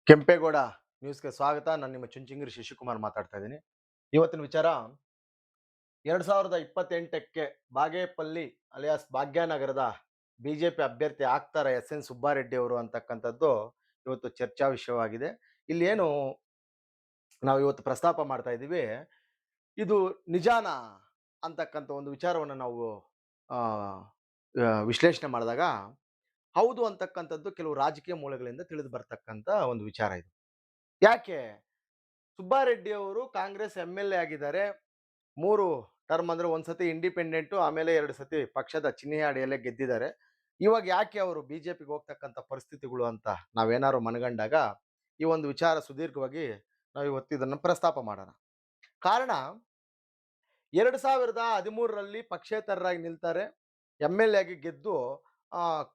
ಕೆಂಪೇಗೌಡ ನ್ಯೂಸ್‌ಗೆ ಸ್ವಾಗತ. ನಾನು ನಿಮ್ಮ ಚುಂಚುಂಗಿರಿ ಶಶಿಕುಮಾರ್ ಮಾತಾಡ್ತಾ ಇದ್ದೀನಿ. ಇವತ್ತಿನ ವಿಚಾರ 2028ಕ್ಕೆ ಬಾಗೇಪಲ್ಲಿ ಅಲಿಯಾಸ್ ಭಾಗ್ಯನಗರದ ಬಿಜೆಪಿ ಅಭ್ಯರ್ಥಿ ಆಗ್ತಾರೆ ಎಸ್.ಎನ್. ಸುಬ್ಬಾರೆಡ್ಡಿ ಅವರು ಅಂತಕ್ಕಂಥದ್ದು ಇವತ್ತು ಚರ್ಚಾ ವಿಷಯವಾಗಿದೆ. ಇಲ್ಲೇನು ನಾವು ಇವತ್ತು ಪ್ರಸ್ತಾಪ ಮಾಡ್ತಾ ಇದ್ದೀವಿ, ಇದು ನಿಜಾನಾ ಅಂತಕ್ಕಂಥ ಒಂದು ವಿಚಾರವನ್ನು ನಾವು ಆ, ವಿಶ್ಲೇಷಣೆ ಮಾಡಿದಾಗ ಹೌದು ಅಂತಕ್ಕಂಥದ್ದು ಕೆಲವು ರಾಜಕೀಯ ಮೂಲಗಳಿಂದ ತಿಳಿದು ಬರ್ತಕ್ಕಂಥ ಒಂದು ವಿಚಾರ ಇದು. ಯಾಕೆ ಸುಬ್ಬಾರೆಡ್ಡಿ ಅವರು ಕಾಂಗ್ರೆಸ್ ಎಂ.ಎಲ್.ಎ ಆಗಿದ್ದಾರೆ. 3 ಟರ್ಮ್ ಅಂದ್ರೆ ಒಂದ್ಸತಿ ಇಂಡಿಪೆಂಡೆಂಟು, ಆಮೇಲೆ 2 ಸತಿ ಪಕ್ಷದ ಚಿಹ್ನೆ ಅಡಿಯಲ್ಲೇ ಗೆದ್ದಿದ್ದಾರೆ. ಇವಾಗ ಯಾಕೆ ಅವರು ಬಿಜೆಪಿಗೆ ಹೋಗ್ತಕ್ಕಂಥ ಪರಿಸ್ಥಿತಿಗಳು ಅಂತ ನಾವೇನಾದ್ರು ಮನಗಂಡಾಗ ಈ ಒಂದು ವಿಚಾರ ಸುದೀರ್ಘವಾಗಿ ನಾವು ಇವತ್ತು ಇದನ್ನು ಪ್ರಸ್ತಾಪ ಮಾಡೋಣ. ಕಾರಣ 2013ರಲ್ಲಿ ಪಕ್ಷೇತರರಾಗಿ ನಿಲ್ತಾರೆ. ಎಂ.ಎಲ್.ಎ ಆಗಿ ಗೆದ್ದು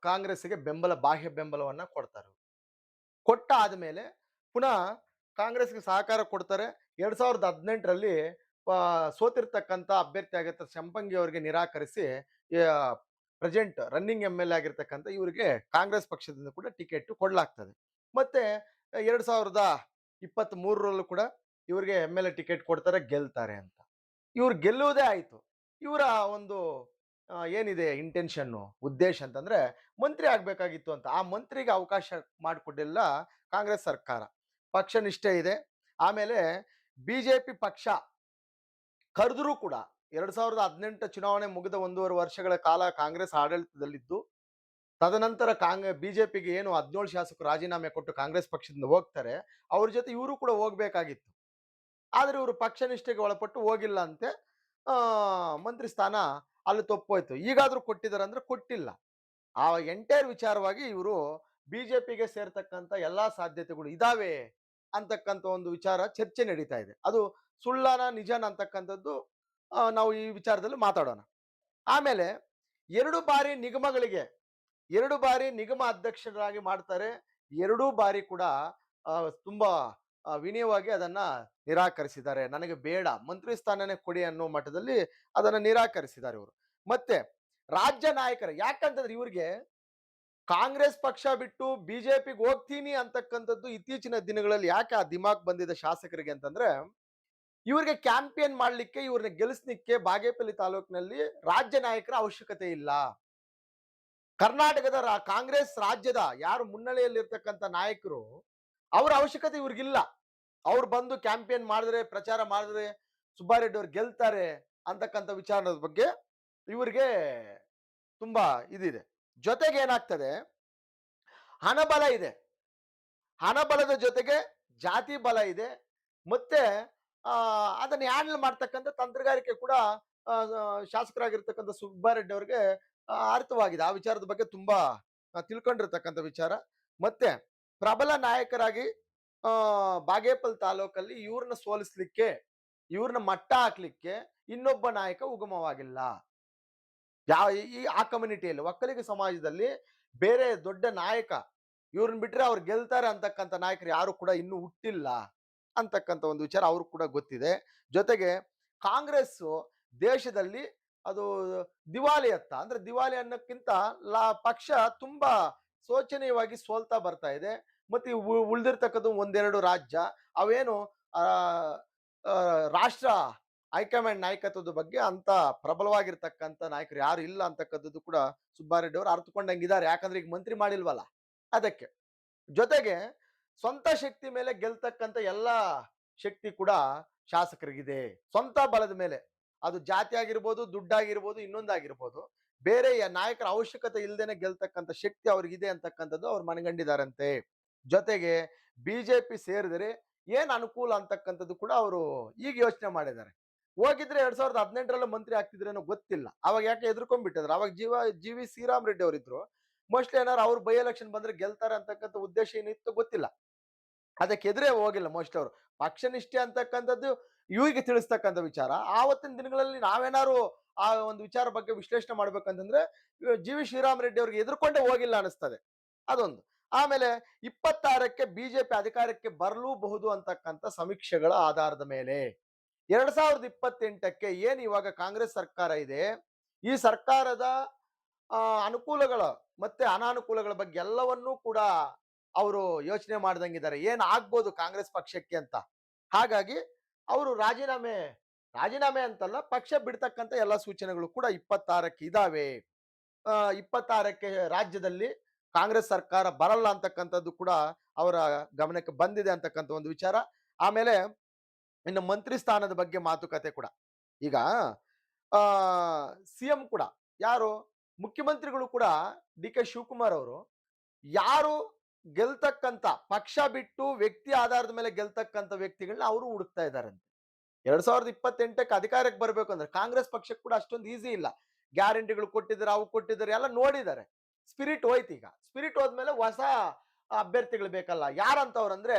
ಕಾಂಗ್ರೆಸ್ಸಿಗೆ ಬಾಹ್ಯ ಬೆಂಬಲವನ್ನ ಕೊಡ್ತಾರೆ. ಕೊಟ್ಟ ಆದಮೇಲೆ ಪುನಃ ಕಾಂಗ್ರೆಸ್‌ಗೆ ಸಹಕಾರ ಕೊಡ್ತಾರೆ. 2018ರಲ್ಲಿ ಸೋತಿರ್ತಕ್ಕಂಥ ಅಭ್ಯರ್ಥಿ ಆಗಿರ್ತ ಶಂಪಂಗಿ ಅವರಿಗೆ ನಿರಾಕರಿಸಿ ಆ, ಪ್ರೆಸೆಂಟ್ ರನ್ನಿಂಗ್ ಎಂ.ಎಲ್.ಎ ಆಗಿರ್ತಕ್ಕಂಥ ಇವರಿಗೆ ಕಾಂಗ್ರೆಸ್ ಪಕ್ಷದಿಂದ ಕೂಡ ಟಿಕೆಟ್ ಕೊಡಲಾಗ್ತದೆ. ಮತ್ತೆ 2023ರಲ್ಲೂ ಕೂಡ ಇವರಿಗೆ ಎಂ.ಎಲ್.ಎ ಟಿಕೆಟ್ ಕೊಡ್ತಾರೆ, ಗೆಲ್ತಾರೆ ಅಂತ. ಇವ್ರು ಗೆಲ್ಲುವುದೇ ಆಯ್ತು. ಇವರ ಒಂದು ಏನಿದೆ ಇಂಟೆನ್ಷನ್ನು, ಉದ್ದೇಶ ಅಂತಂದ್ರೆ ಮಂತ್ರಿ ಆಗ್ಬೇಕಾಗಿತ್ತು ಅಂತ. ಆ ಮಂತ್ರಿಗೆ ಅವಕಾಶ ಮಾಡಿಕೊಟ್ಟಿಲ್ಲ ಕಾಂಗ್ರೆಸ್ ಸರ್ಕಾರ. ಪಕ್ಷ ನಿಷ್ಠೆ ಇದೆ. ಆಮೇಲೆ ಬಿಜೆಪಿ ಪಕ್ಷ ಕರೆದರೂ ಕೂಡ 2018 ಚುನಾವಣೆ ಮುಗಿದ 1.5 ವರ್ಷಗಳ ಕಾಲ ಕಾಂಗ್ರೆಸ್ ಆಡಳಿತದಲ್ಲಿದ್ದು, ತದನಂತರ ಬಿಜೆಪಿಗೆ ಏನು 17 ಶಾಸಕರು ರಾಜೀನಾಮೆ ಕೊಟ್ಟು ಕಾಂಗ್ರೆಸ್ ಪಕ್ಷದಿಂದ ಹೋಗ್ತಾರೆ, ಅವ್ರ ಜೊತೆ ಇವರು ಕೂಡ ಹೋಗ್ಬೇಕಾಗಿತ್ತು. ಆದ್ರೆ ಇವರು ಪಕ್ಷ ನಿಷ್ಠೆಗೆ ಒಳಪಟ್ಟು ಹೋಗಿಲ್ಲ ಅಂತೆ. ಆ ಮಂತ್ರಿ ಸ್ಥಾನ ಅಲ್ಲಿ ತಪ್ಪೋಯ್ತು. ಈಗಾದ್ರೂ ಕೊಟ್ಟಿದ್ದಾರೆ ಅಂದ್ರೆ ಕೊಟ್ಟಿಲ್ಲ. ಆ ಎಂಟೈರ್ ವಿಚಾರವಾಗಿ ಇವರು ಬಿಜೆಪಿಗೆ ಸೇರ್ತಕ್ಕಂಥ ಎಲ್ಲಾ ಸಾಧ್ಯತೆಗಳು ಇದಾವೆ ಅಂತಕ್ಕಂಥ ಒಂದು ವಿಚಾರ ಚರ್ಚೆ ನಡೀತಾ ಇದೆ. ಅದು ಸುಳ್ಳನ ನಿಜಾನ ಅಂತಕ್ಕಂಥದ್ದು ನಾವು ಈ ವಿಚಾರದಲ್ಲಿ ಮಾತಾಡೋಣ. ಆಮೇಲೆ 2 ಬಾರಿ ನಿಗಮಗಳಿಗೆ 2 ಬಾರಿ ನಿಗಮ ಅಧ್ಯಕ್ಷರಾಗಿ ಮಾಡ್ತಾರೆ. 2 ಬಾರಿ ಕೂಡ ಆ, ತುಂಬಾ ವಿನಯವಾಗಿ ಅದನ್ನ ನಿರಾಕರಿಸಿದ್ದಾರೆ. ನನಗೆ ಬೇಡ, ಮಂತ್ರಿ ಸ್ಥಾನನೇ ಕೊಡಿ ಅನ್ನೋ ಮಟ್ಟದಲ್ಲಿ ಅದನ್ನ ನಿರಾಕರಿಸಿದ್ದಾರೆ ಇವರು. ಮತ್ತೆ ರಾಜ್ಯ ನಾಯಕರು, ಯಾಕಂತಂದ್ರೆ ಇವ್ರಿಗೆ ಕಾಂಗ್ರೆಸ್ ಪಕ್ಷ ಬಿಟ್ಟು ಬಿಜೆಪಿಗೆ ಹೋಗ್ತೀನಿ ಅಂತಕ್ಕಂಥದ್ದು ಇತ್ತೀಚಿನ ದಿನಗಳಲ್ಲಿ ಯಾಕೆ ಆ ದಿಮಾಕ್ ಬಂದಿದೆ ಶಾಸಕರಿಗೆ ಅಂತಂದ್ರೆ, ಇವ್ರಿಗೆ ಕ್ಯಾಂಪೇನ್ ಮಾಡ್ಲಿಕ್ಕೆ, ಇವ್ರನ್ನ ಗೆಲ್ಲಿಸ್ಲಿಕ್ಕೆ ಬಾಗೇಪಲ್ಲಿ ತಾಲೂಕಿನಲ್ಲಿ ರಾಜ್ಯ ನಾಯಕರ ಅವಶ್ಯಕತೆ ಇಲ್ಲ. ಕರ್ನಾಟಕದ ಕಾಂಗ್ರೆಸ್ ರಾಜ್ಯದ ಯಾರು ಮುನ್ನಡೆಯಲ್ಲಿರ್ತಕ್ಕಂಥ ನಾಯಕರು, ಅವರ ಅವಶ್ಯಕತೆ ಇವ್ರಿಗಿಲ್ಲ. ಅವ್ರು ಬಂದು ಕ್ಯಾಂಪೇನ್ ಮಾಡಿದ್ರೆ, ಪ್ರಚಾರ ಮಾಡಿದ್ರೆ ಸುಬ್ಬಾರೆಡ್ಡಿ ಅವ್ರು ಗೆಲ್ತಾರೆ ಅಂತಕ್ಕಂಥ ವಿಚಾರದ ಬಗ್ಗೆ ಇವರಿಗೆ ತುಂಬಾ ಇದಿದೆ. ಜೊತೆಗೆ ಏನಾಗ್ತದೆ, ಹಣಬಲ ಇದೆ. ಹಣಬಲದ ಜೊತೆಗೆ ಜಾತಿ ಬಲ ಇದೆ. ಮತ್ತೆ ಆ ಅದನ್ನ ಹ್ಯಾಂಡಲ್ ಮಾಡ್ತಕ್ಕಂಥ ತಂತ್ರಗಾರಿಕೆ ಕೂಡ ಶಾಸಕರಾಗಿರ್ತಕ್ಕಂಥ ಸುಬ್ಬಾರೆಡ್ಡಿ ಅವರಿಗೆ ಅರ್ಥವಾಗಿದೆ. ಆ ವಿಚಾರದ ಬಗ್ಗೆ ತುಂಬಾ ತಿಳ್ಕೊಂಡಿರ್ತಕ್ಕಂಥ ವಿಚಾರ. ಮತ್ತೆ ಪ್ರಬಲ ನಾಯಕರಾಗಿ ಆ ಬಾಗೇಪಲ್ ತಾಲೂಕಲ್ಲಿ ಇವ್ರನ್ನ ಸೋಲಿಸ್ಲಿಕ್ಕೆ, ಇವ್ರನ್ನ ಮಟ್ಟ ಹಾಕ್ಲಿಕ್ಕೆ ಇನ್ನೊಬ್ಬ ನಾಯಕ ಉಗಮವಾಗಿಲ್ಲ. ಯಾವ ಆ ಕಮ್ಯುನಿಟಿಯಲ್ಲಿ, ಒಕ್ಕಲಿಗ ಸಮಾಜದಲ್ಲಿ ಬೇರೆ ದೊಡ್ಡ ನಾಯಕ ಇವ್ರನ್ನ ಬಿಟ್ರೆ ಅವ್ರು ಗೆಲ್ತಾರೆ ಅಂತಕ್ಕಂಥ ನಾಯಕರು ಯಾರು ಕೂಡ ಇನ್ನೂ ಹುಟ್ಟಿಲ್ಲ ಅಂತಕ್ಕಂಥ ಒಂದು ವಿಚಾರ ಅವ್ರಿಗೆ ಕೂಡ ಗೊತ್ತಿದೆ. ಜೊತೆಗೆ ಕಾಂಗ್ರೆಸ್ ದೇಶದಲ್ಲಿ ಅದು ದಿವಾಳಿಯತ್ತ, ಅಂದ್ರೆ ದಿವಾಳಿ ಅನ್ನಕ್ಕಿಂತ ಪಕ್ಷ ತುಂಬಾ ಶೋಚನೀಯವಾಗಿ ಸೋಲ್ತಾ ಬರ್ತಾ ಇದೆ. ಮತ್ತೆ ಉಳಿದಿರ್ತಕ್ಕದ್ದು ಒಂದೆರಡು ರಾಜ್ಯ, ಅವೇನು ಆ ಆ, ರಾಷ್ಟ್ರ ಹೈಕಮಾಂಡ್ ನಾಯಕತ್ವದ ಬಗ್ಗೆ ಅಂತ ಪ್ರಬಲವಾಗಿರ್ತಕ್ಕಂಥ ನಾಯಕರು ಯಾರು ಇಲ್ಲ ಅಂತಕ್ಕಂಥದ್ದು ಕೂಡ ಸುಬ್ಬಾರೆಡ್ಡಿ ಅವರು ಅರ್ಥಕೊಂಡಂಗಿದ್ದಾರೆ. ಯಾಕಂದ್ರೆ ಈಗ ಮಂತ್ರಿ ಮಾಡಿಲ್ವಲ್ಲ, ಅದಕ್ಕೆ. ಜೊತೆಗೆ ಸ್ವಂತ ಶಕ್ತಿ ಮೇಲೆ ಗೆಲ್ತಕ್ಕಂಥ ಎಲ್ಲಾ ಶಕ್ತಿ ಕೂಡ ಶಾಸಕರಿಗಿದೆ. ಸ್ವಂತ ಬಲದ ಮೇಲೆ, ಅದು ಜಾತಿ ಆಗಿರ್ಬೋದು, ದುಡ್ಡಾಗಿರ್ಬೋದು, ಇನ್ನೊಂದಾಗಿರ್ಬೋದು, ಬೇರೆ ನಾಯಕರ ಅವಶ್ಯಕತೆ ಇಲ್ದೇನೆ ಗೆಲ್ತಕ್ಕಂಥ ಶಕ್ತಿ ಅವ್ರಿಗಿದೆ ಅಂತಕ್ಕಂಥದ್ದು ಅವ್ರು ಮನಗಂಡಿದಾರಂತೆ. ಜೊತೆಗೆ ಬಿಜೆಪಿ ಸೇರಿದರೆ ಏನ್ ಅನುಕೂಲ ಅಂತಕ್ಕಂಥದ್ದು ಕೂಡ ಅವರು ಈಗ ಯೋಚನೆ ಮಾಡಿದ್ದಾರೆ. ಹೋಗಿದ್ರೆ 2018ರಲ್ಲೂ ಮಂತ್ರಿ ಆಗ್ತಿದ್ರೇನೋ ಗೊತ್ತಿಲ್ಲ. ಅವಾಗ ಯಾಕೆ ಎದ್ರುಕೊಂಡ್ಬಿಟ್ಟಿದ್ರು. ಅವಾಗ ಜಿ.ವಿ. ಶ್ರೀರಾಮ್ ರೆಡ್ಡಿ ಅವರಿದ್ರು. ಮೋಸ್ಟ್ಲಿ ಏನಾರು ಅವ್ರು ಬೈ ಎಲೆಕ್ಷನ್ ಬಂದ್ರೆ ಗೆಲ್ತಾರೆ ಅಂತಕ್ಕಂಥ ಉದ್ದೇಶ ಏನಿತ್ತು ಗೊತ್ತಿಲ್ಲ. ಅದಕ್ಕೆ ಎದುರೇ ಹೋಗಿಲ್ಲ ಮೋಸ್ಟ್ ಅವರು. ಪಕ್ಷ ನಿಷ್ಠೆ ಅಂತಕ್ಕಂಥದ್ದು ಇವರಿಗೆ ತಿಳಿಸ್ತಕ್ಕಂಥ ವಿಚಾರ. ಆವತ್ತಿನ ದಿನಗಳಲ್ಲಿ ನಾವೇನಾರು ಆ ಒಂದು ವಿಚಾರ ಬಗ್ಗೆ ವಿಶ್ಲೇಷಣೆ ಮಾಡ್ಬೇಕಂತಂದ್ರೆ ಜಿ.ವಿ. ಶ್ರೀರಾಮ್ ರೆಡ್ಡಿ ಅವ್ರಿಗೆ ಎದುರ್ಕೊಂಡೇ ಹೋಗಿಲ್ಲ ಅನಿಸ್ತದೆ, ಅದೊಂದು. ಆಮೇಲೆ 26ಕ್ಕೆ ಬಿಜೆಪಿ ಅಧಿಕಾರಕ್ಕೆ ಬರಲೂಬಹುದು ಅಂತಕ್ಕಂಥ ಸಮೀಕ್ಷೆಗಳ ಆಧಾರದ ಮೇಲೆ 2028ಕ್ಕೆ ಏನ್ ಇವಾಗ ಕಾಂಗ್ರೆಸ್ ಸರ್ಕಾರ ಇದೆ, ಈ ಸರ್ಕಾರದ ಅನುಕೂಲಗಳ ಮತ್ತೆ ಅನಾನುಕೂಲಗಳ ಬಗ್ಗೆ ಎಲ್ಲವನ್ನೂ ಕೂಡ ಅವರು ಯೋಚನೆ ಮಾಡ್ದಂಗಿದ್ದಾರೆ ಏನ್ ಆಗ್ಬೋದು ಕಾಂಗ್ರೆಸ್ ಪಕ್ಷಕ್ಕೆ ಅಂತ. ಹಾಗಾಗಿ ಅವರು ರಾಜೀನಾಮೆ ಅಂತಲ್ಲ, ಪಕ್ಷ ಬಿಡ್ತಕ್ಕಂತ ಎಲ್ಲಾ ಸೂಚನೆಗಳು ಕೂಡ 26ಕ್ಕೆ ಇದಾವೆ. 26ಕ್ಕೆ ರಾಜ್ಯದಲ್ಲಿ ಕಾಂಗ್ರೆಸ್ ಸರ್ಕಾರ ಬರಲ್ಲ ಅಂತಕ್ಕಂಥದ್ದು ಕೂಡ ಅವರ ಗಮನಕ್ಕೆ ಬಂದಿದೆ ಅಂತಕ್ಕಂಥ ಒಂದು ವಿಚಾರ. ಆಮೇಲೆ ಇನ್ನು ಮಂತ್ರಿ ಸ್ಥಾನದ ಬಗ್ಗೆ ಮಾತುಕತೆ ಕೂಡ. ಈಗ ಆ ಸಿಎಂ ಕೂಡ ಯಾರು ಮುಖ್ಯಮಂತ್ರಿಗಳು ಕೂಡ ಡಿ.ಕೆ. ಶಿವಕುಮಾರ್ ಅವರು ಯಾರು ಗೆಲ್ತಕ್ಕಂತ ಪಕ್ಷ ಬಿಟ್ಟು ವ್ಯಕ್ತಿ ಆಧಾರದ ಮೇಲೆ ಗೆಲ್ತಕ್ಕಂತ ವ್ಯಕ್ತಿಗಳನ್ನ ಅವರು ಹುಡುಕ್ತಾ ಇದ್ದಾರಂತೆ. 2028ಕ್ಕೆ ಅಧಿಕಾರಕ್ಕೆ ಬರಬೇಕು ಅಂದ್ರೆ ಕಾಂಗ್ರೆಸ್ ಪಕ್ಷಕ್ಕೆ ಕೂಡ ಅಷ್ಟೊಂದು ಈಸಿ ಇಲ್ಲ. ಗ್ಯಾರಂಟಿಗಳು ಕೊಟ್ಟಿದ್ದಾರೆ, ಅವು ಕೊಟ್ಟಿದ್ದಾರೆ, ಎಲ್ಲ ನೋಡಿದ್ದಾರೆ. ಸ್ಪಿರಿಟ್ ಹೋಯ್ತು. ಈಗ ಸ್ಪಿರಿಟ್ ಹೋದ್ಮೇಲೆ ಹೊಸ ಅಭ್ಯರ್ಥಿಗಳು ಬೇಕಲ್ಲ. ಯಾರಂತವ್ರಂದ್ರೆ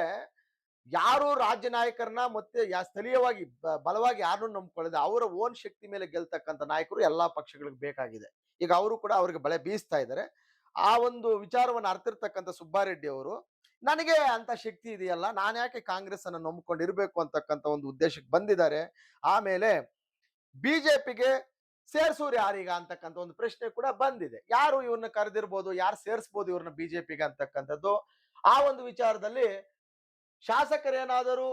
ಯಾರು ರಾಜ್ಯ ನಾಯಕರನ್ನ ಮತ್ತೆ ಸ್ಥಳೀಯವಾಗಿ ಬಲವಾಗಿ ಯಾರನ್ನು ನಂಬ್ಕೊಳ್ಳದೆ ಅವರ ಓನ್ ಶಕ್ತಿ ಮೇಲೆ ಗೆಲ್ತಕ್ಕಂಥ ನಾಯಕರು ಎಲ್ಲಾ ಪಕ್ಷಗಳಿಗೆ ಬೇಕಾಗಿದೆ. ಈಗ ಅವರು ಕೂಡ ಅವ್ರಿಗೆ ಬಲೆ ಬೀಸ್ತಾ ಇದ್ದಾರೆ. ಆ ಒಂದು ವಿಚಾರವನ್ನು ಅರ್ತಿರ್ತಕ್ಕಂಥ ಸುಬ್ಬಾರೆಡ್ಡಿ ಅವರು ನನಗೆ ಅಂತ ಶಕ್ತಿ ಇದೆಯಲ್ಲ, ನಾನು ಯಾಕೆ ಕಾಂಗ್ರೆಸ್ ಅನ್ನು ನಂಬಿಕೊಂಡಿರ್ಬೇಕು ಅಂತಕ್ಕಂಥ ಒಂದು ಉದ್ದೇಶಕ್ಕೆ ಬಂದಿದ್ದಾರೆ. ಆಮೇಲೆ ಬಿಜೆಪಿಗೆ ಸೇರ್ಸೂರು ಯಾರೀಗ ಅಂತಕ್ಕಂಥ ಒಂದು ಪ್ರಶ್ನೆ ಕೂಡ ಬಂದಿದೆ. ಯಾರು ಇವ್ರನ್ನ ಕರೆದಿರ್ಬೋದು, ಯಾರು ಸೇರಿಸಬಹುದು ಇವ್ರನ್ನ ಬಿಜೆಪಿಗೆ ಅಂತಕ್ಕಂಥದ್ದು. ಆ ಒಂದು ವಿಚಾರದಲ್ಲಿ ಶಾಸಕರೇನಾದರೂ